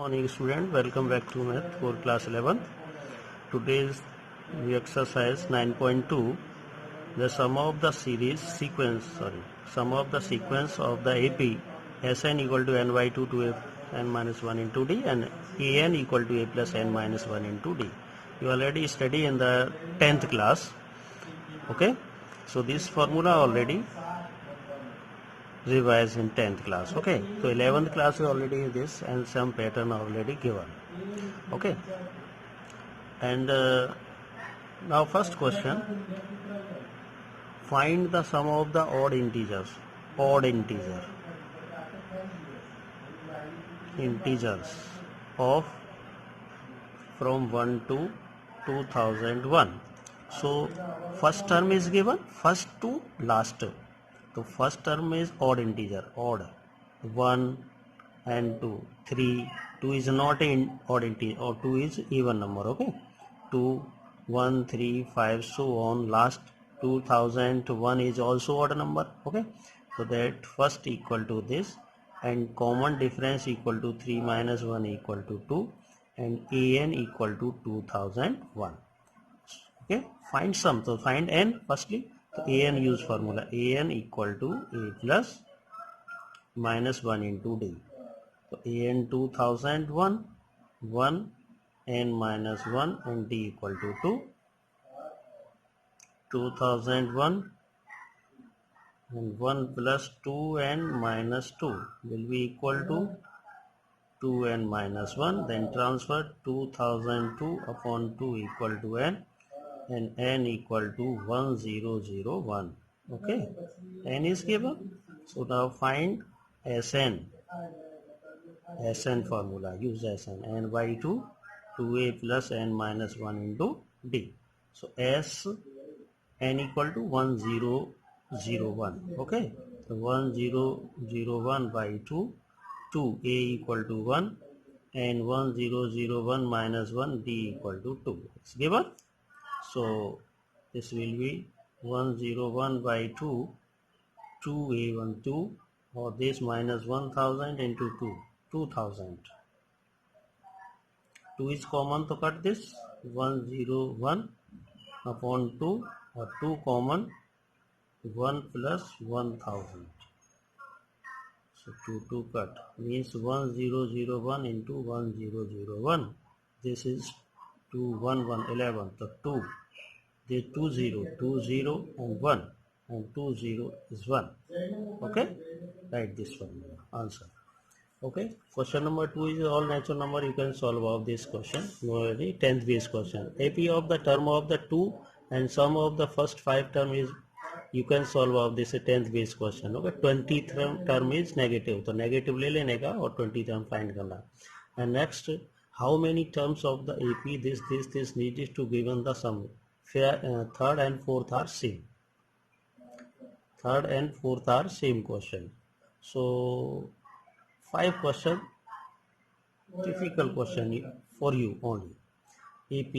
Morning student, welcome back to math for class 11. Today's we exercise 9.2. The sum of the sum of the sequence of the AP Sn equal to n by 2 to n minus 1 into d and An equal to a plus n minus 1 into d. You already study in the 10th class. Okay, so this formula already revised in 10th class. Okay, so 11th class is already this and some pattern already given. Okay, and now first question, find the sum of the odd integers of from 1 to 2001. So first term is given, first to last. So first term is odd integer, odd 1 and 2, 3. 2 is not an odd integer, or 2 is even number. Okay, 2, 1, 3, 5, so on. Last 2001 is also odd number. Okay, so that first equal to this, and common difference equal to 3 minus 1 equal to 2, and an equal to 2001. Okay, find sum. So find n firstly. So an use formula, an equal to a plus minus 1 into d. So an 2001, 1, n minus 1 and d equal to 2. 2001 and 1 plus 2n minus 2 will be equal to 2n minus 1. Then transfer 2002 upon 2 equal to n, and n equal to 1001. Okay, n is given. So now find Sn formula, use Sn, n by 2, 2a plus n minus 1 into d. So S n equal to 1001. Okay, so 1001 by 2, 2a equal to 1, and 1001 minus 1 d equal to 2. It's given. So this will be 101 by 2, 2a12, or this minus 1000 into 2, 2000. 2 is common, to cut this 101 upon 2, or 2 common, 1 plus 1000. So 2 cut means 1001 into 1001. This is 2, 1, 1, 11. So 2. There 2 0, 2 0 and 1, and 2 0 is 1. Okay, write this one answer. Okay, question number 2 is all natural number. You can solve of this question. Already 10th base question. AP of the term of the 2 and sum of the first 5 term is, you can solve of this 10th base question. Okay, 20th term is negative, so negative ले लेने का और 20 term find करना. And next, how many terms of the AP this needed to given the sum. Third and fourth are same. Third and fourth are same question. So 5 question, difficult question for you only. AP,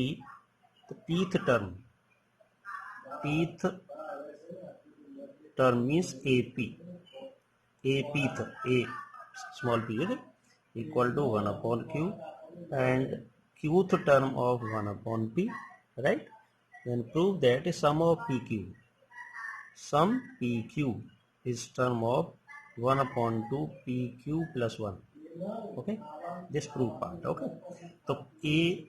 the pth term means AP. Pth, A small p, okay, equal to 1 upon q, and qth term of 1 upon p, right? Then prove that sum of PQ is term of 1 upon 2 PQ plus 1. Okay, this proof part. Okay, so a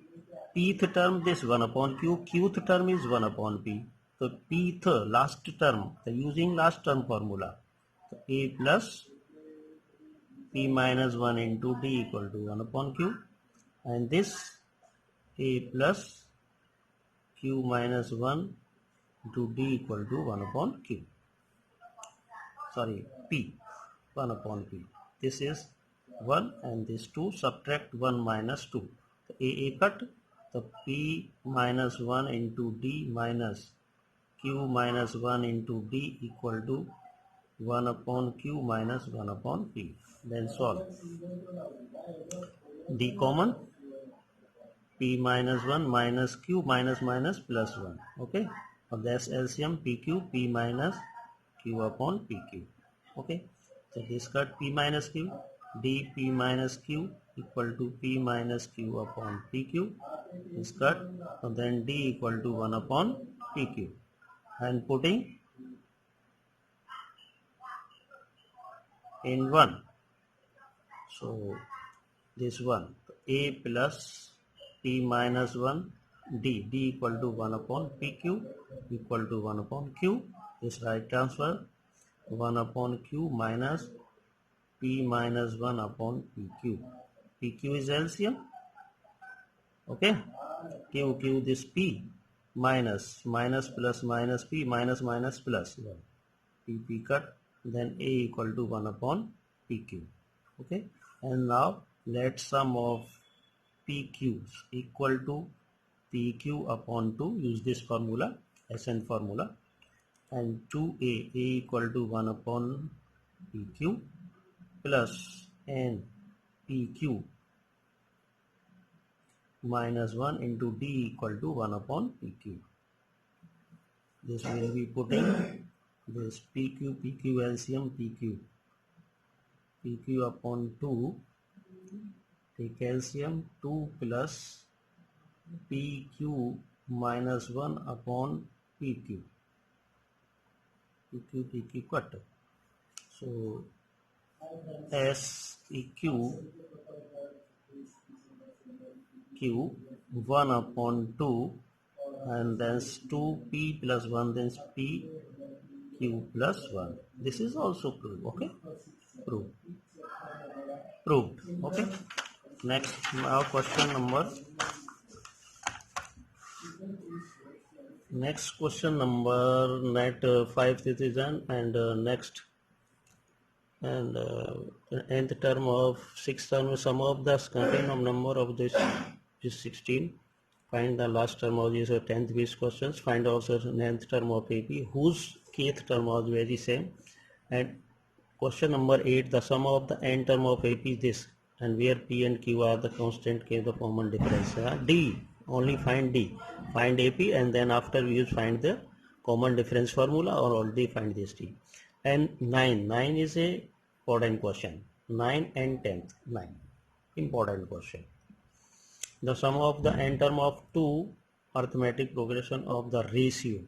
pth term this 1 upon q, qth term is 1 upon p. So pth last term, the using last term formula. So a plus p minus 1 into d equal to 1 upon q, and this a plus q minus 1 to d equal to 1 upon q. Sorry, p, 1 upon p. This is 1 and this 2, subtract 1 minus 2. So a cut, the p minus 1 into d minus q minus 1 into d equal to 1 upon q minus 1 upon p. Then solve. D common, p minus 1 minus q minus plus 1. Okay, or that's LCM PQ, p minus q upon PQ. Okay, so this cut p minus q, d p minus q, equal to P minus Q upon PQ is cut, and then D equal to 1 upon PQ, and putting in 1. So this one, A plus P minus 1 D equal to 1 upon PQ equal to 1 upon Q. This right transfer 1 upon Q minus P minus 1 upon PQ. PQ is LCM. Okay. Q this P minus plus minus P minus plus 1. P cut, then A equal to 1 upon PQ. Okay. And now let sum of PQs equal to PQ upon 2, use this formula, SN formula, and 2A equal to 1 upon PQ plus N PQ minus 1 into D equal to 1 upon PQ. This will be putting this PQ LCM PQ upon 2, take LCM 2 plus PQ minus 1 upon PQ cut. So SEQ Q 1 upon 2, and then 2P plus 1, then PQ plus 1. This is also proved. Okay, proved. Okay. Next, now question number 5 citizen, and next, and nth term of 6th term, sum of the continuum number of this is 16. Find the last term of this 10th base questions. Find also 9th term of AP whose kth term was very same. And question number 8, the sum of the n term of AP is this, and where P and Q are the constant, K the common difference. D, only find D, find AP, and then after we find the common difference formula, or already find this D. And 9 is a important question. 9 and 10th, 9 important question. The sum of the n term of 2 arithmetic progression of the ratio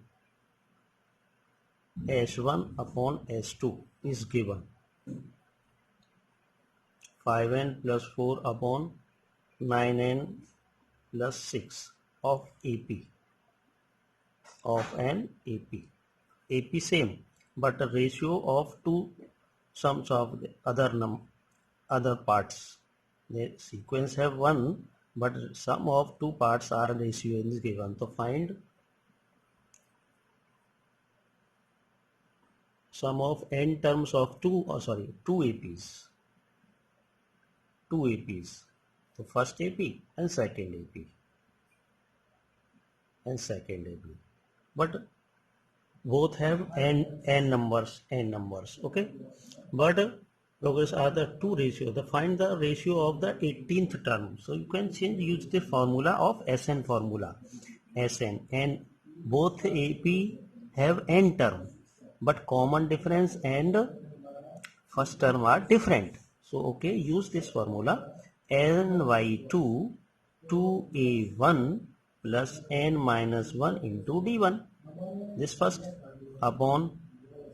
S1 upon S2 is given. 5n plus 4 upon 9n plus 6 of AP, of an AP. AP same, but the ratio of two sums of the other parts. The sequence have one, but sum of two parts are ratio is given. So find sum of n terms of two APs. So first AP and second AP. But both have n numbers. Okay, but progress are the two ratios. Find the ratio of the 18th term. So you can use the formula of SN formula. SN, and both AP have n term, but common difference and first term are different. So okay, use this formula. NY2 2A1 plus n minus 1 into D1. This first upon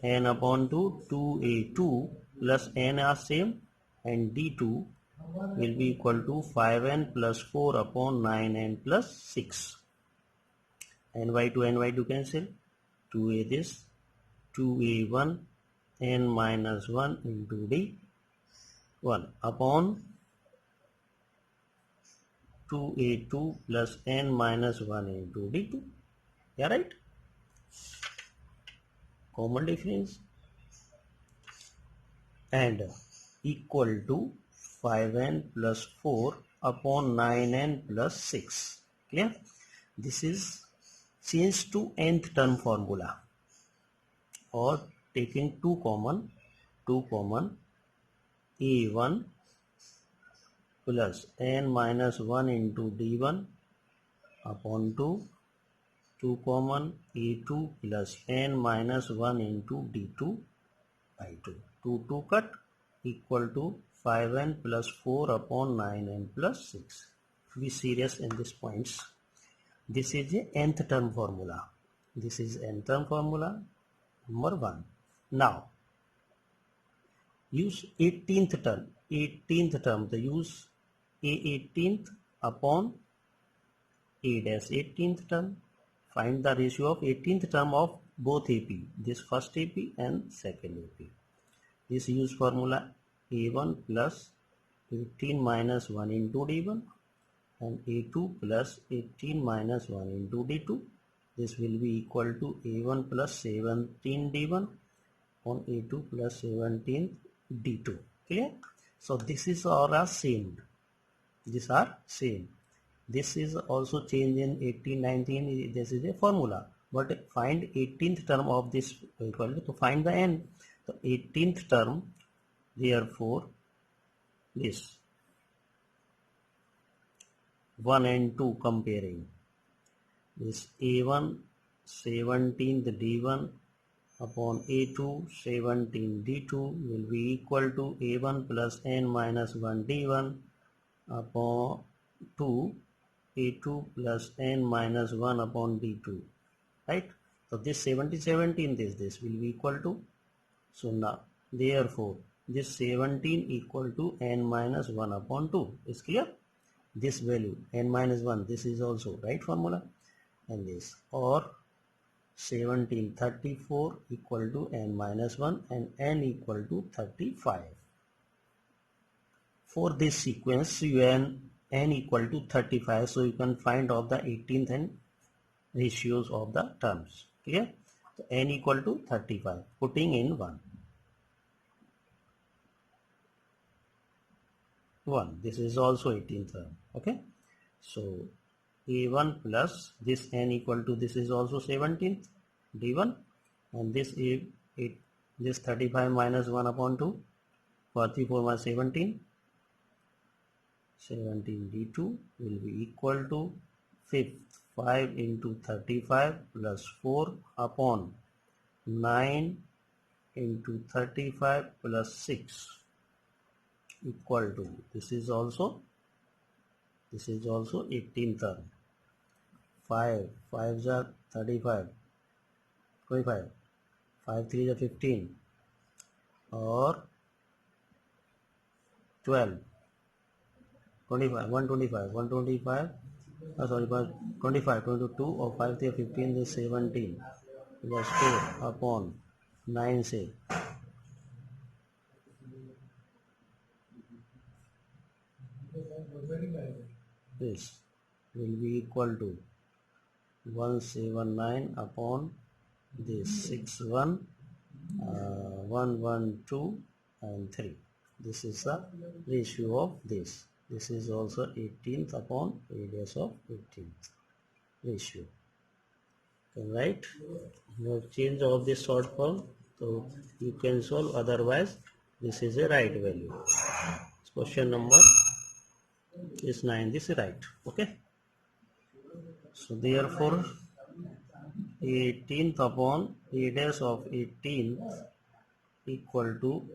n upon 2 2A2 plus n are same, and D2 will be equal to 5n plus 4 upon 9n plus 6. NY2 cancel. 2A this, 2A1 n minus 1 into D1 upon 2A2 plus n minus 1 into D2. Yeah, right? Common difference, and equal to 5n plus 4 upon 9n plus 6. Clear? This is changed to nth term formula, or taking 2 common, A1 plus n minus 1 into D1 upon 2 common A2 plus n minus 1 into D2 by 2. 2 cut equal to 5n plus 4 upon 9n plus 6. Be serious in these points. This is a nth term formula. This is nth term formula number 1. Now use 18th term. 18th term, the use a 18th upon a dash 18th term. Find the ratio of 18th term of both AP, this first AP and second AP. This use formula A1 plus 18 minus 1 into D1 and A2 plus 18 minus 1 into D2. This will be equal to A1 plus 17 D1 on A2 plus 17 D2. Clear? So this is all are same. These are same. This is also change in 18, 19. This is a formula. But find 18th term of this equal to find the n. So 18th term, therefore this 1 and 2 comparing. This A1 17th D1 upon A2 17 D2 will be equal to A1 plus n minus 1 D1 upon 2 A2 plus n minus 1 upon D2, right? So this 17 this will be equal to, so now therefore this 17 equal to n minus 1 upon 2 is clear. This value n minus 1, this is also right formula, and this or 1734 equal to n minus 1 and n equal to 35. For this sequence you n equal to 35, so you can find out the 18th and ratios of the terms. Clear? So n equal to 35, putting in 1. This is also 18th term. Okay, so A1 plus this n equal to, this is also 17th D1, and this this 35 minus 1 upon 2, 44 minus 17 D2 will be equal to 5 into 35 plus 4 upon 9 into 35 plus 6 equal to, this is also 18th term. 5 5s are 35, 25, 5 3s are 15, or 12, 25, 125, sorry, 25, 22, or 5 3 are 15 is 17 plus 4 upon 9 say. This will be equal to 179 upon this 61, 112 and 3. This is the ratio of this. This is also 18th upon radius of 18th ratio. Okay, right? You have change of this short form, so you can solve, otherwise this is a right value. Question number is 9, this is right. Okay, so therefore 18th upon radius of 18th equal to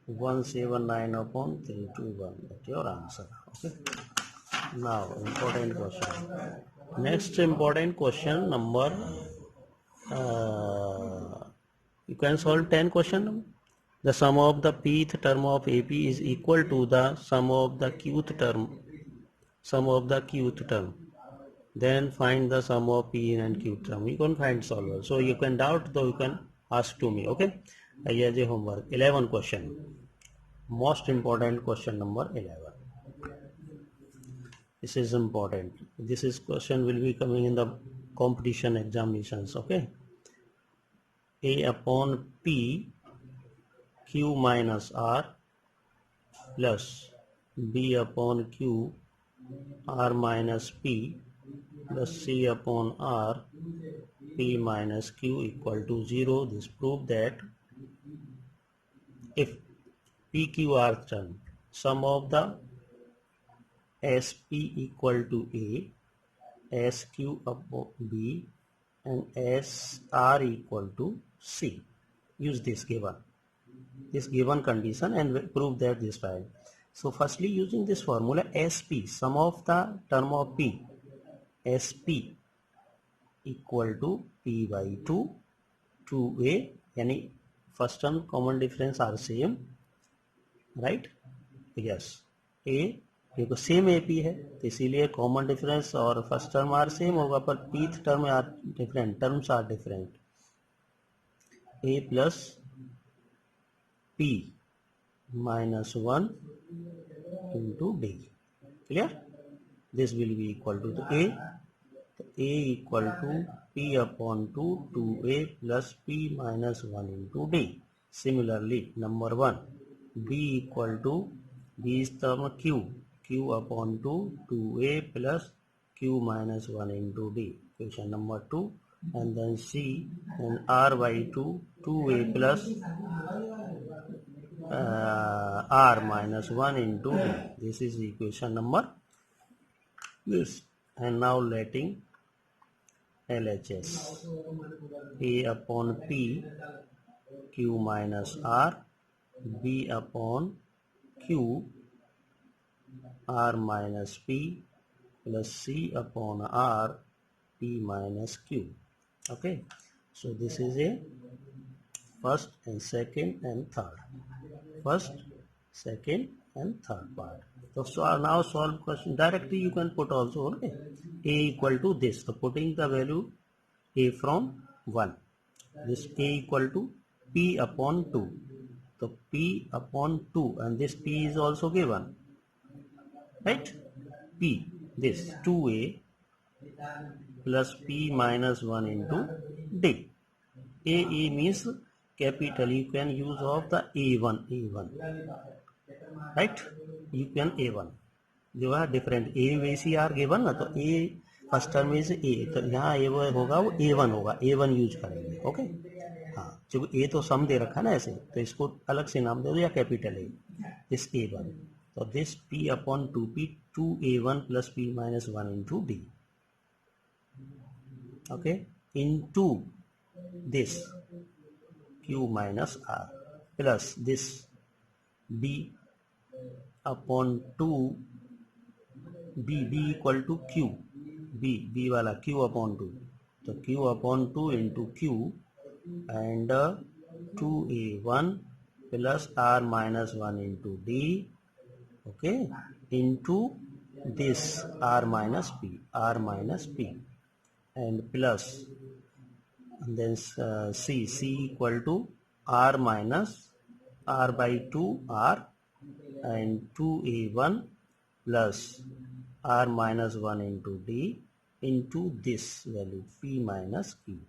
179 upon 321. That's your answer. Okay, now important question. Next important question number, you can solve 10 question. The sum of the pth term of AP is equal to the sum of the qth term. Then find the sum of P and Q term. You can find solver. So you can doubt, though you can ask to me. Okay. As a homework. 11 question. Most important question number 11. This is important. This is question will be coming in the competition examinations. Okay. A upon P Q minus R plus B upon Q R minus P plus C upon R P minus Q equal to 0. This proves that if PQR term, sum of the SP equal to A, SQ upon B and SR equal to C. Use this given. this given condition and prove that this value. So firstly, using this formula SP, sum of the term of P, SP equal to P by 2, 2A, यानी first term common difference are same, right? Yes, A क्योंकि same A P है तो इसीलिए common difference और first term are same होगा, पर pth term are different, terms are different. A plus P minus 1 into D. Clear? This will be equal to the A. So A equal to P upon 2 2A plus P minus 1 into D. Similarly, number 1, B equal to B is term Q. Q upon 2 2A plus Q minus 1 into D. Question number 2. And then C and R by 2 2A plus R minus 1 into D. This is equation number this. And now letting LHS A upon P Q minus R, B upon Q R minus P plus C upon R P minus Q. Okay, so this is a first and second and third. First, second and third part. So now solve question directly. You can put also, okay, A equal to this. So putting the value A from 1. This A equal to P upon 2. So P upon 2 and this P is also given. Right? P, this 2A plus P minus 1 into D. A means capital, you can use of the A1, right? You can A1 जो है different A वैसी are given ना, तो A first term is A, तो यहाँ A होगा वो A1 होगा, A1 यूज करेंगे. ओके, हाँ, क्योंकि A तो सम दे रखा है ना ऐसे, तो इसको अलग से नाम दे दो या कैपिटल A, दिस A1. तो this P upon 2P 2A1 plus P minus 1 into D. Okay, into this Q minus R plus this B upon 2 B equal to Q, B वाला Q upon 2, तो Q upon 2 into Q and 2A1 plus R minus 1 into D, okay, into this R minus P and plus, and then C equal to R minus R by 2 R and 2A1 plus R minus 1 into D into this value P minus Q.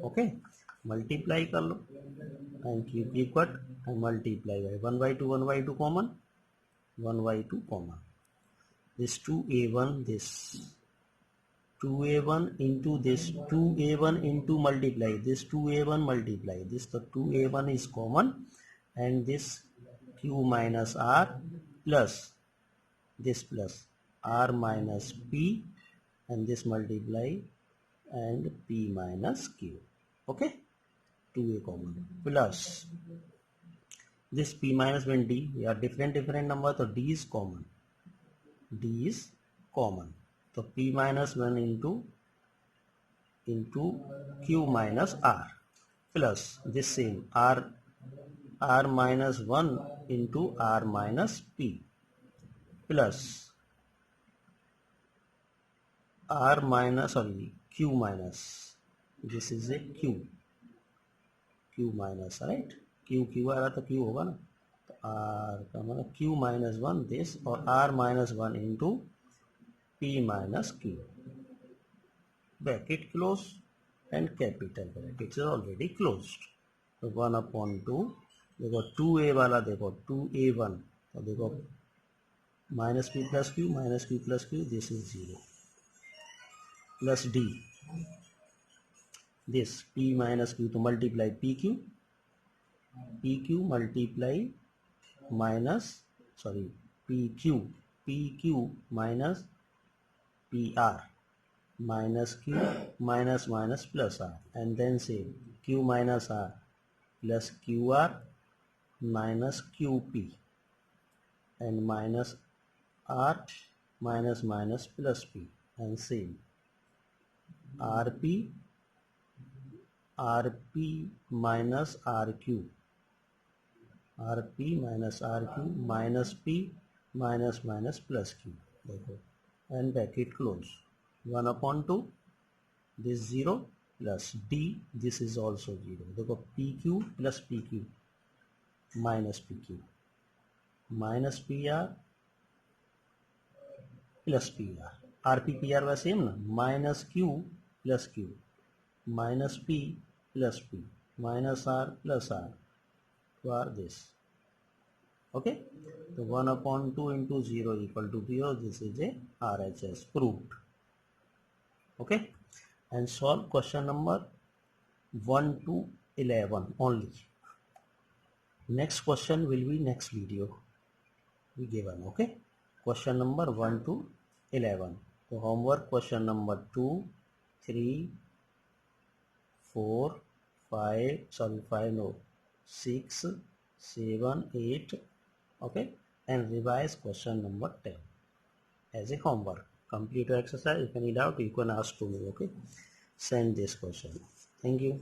Okay, multiply कर लो and Q equal and multiply by 1 by 2 common, 1 by 2 common. This 2A1, this 2A1 into this 2A1 into multiply this 2A1 multiply this, the 2A1 is common and this Q minus R plus this plus R minus P and this multiply and P minus Q. Okay, 2A common plus this P minus when D, we are different number, so D is common, so P minus 1 into Q minus R plus this same R minus 1 into R minus P plus R minus, sorry, Q minus, this is a Q minus, right? Q आ रहा तो Q होगा ना, तो R का मतलब Q minus 1 this और R minus 1 into P minus Q, bracket close and capital bracket is already closed. तो 1 upon 2, देखो 2A वाला देखो 2A1, तो देखो minus P plus Q plus Q, this is 0 plus D, this P minus Q to multiply PQ multiply minus, sorry, PQ minus PR minus Q minus plus R, and then say Q minus R plus QR minus QP and minus R minus minus plus P, and same RP minus RQ, RP minus RQ minus P minus minus plus Q, देखो, and bracket close, 1 upon 2, this 0 plus D, this is also 0, देखो PQ plus PQ minus PQ minus PR plus PR, RP PR was same ना, minus Q plus Q minus P plus P minus R plus R, to R this. Okay, so 1 upon 2 into 0 equal to 0, this is a RHS, proved. Okay, and solve question number 1 to 11 only. Next question will be next video we given. Okay, question number 1 to 11. So homework question number 2, 3, 4, 5, sorry 5 no, 6, 7, 8. Okay, and revise question number 10 as a homework. Complete your exercise. If any doubt, you can ask to me. Okay, send this question. Thank you.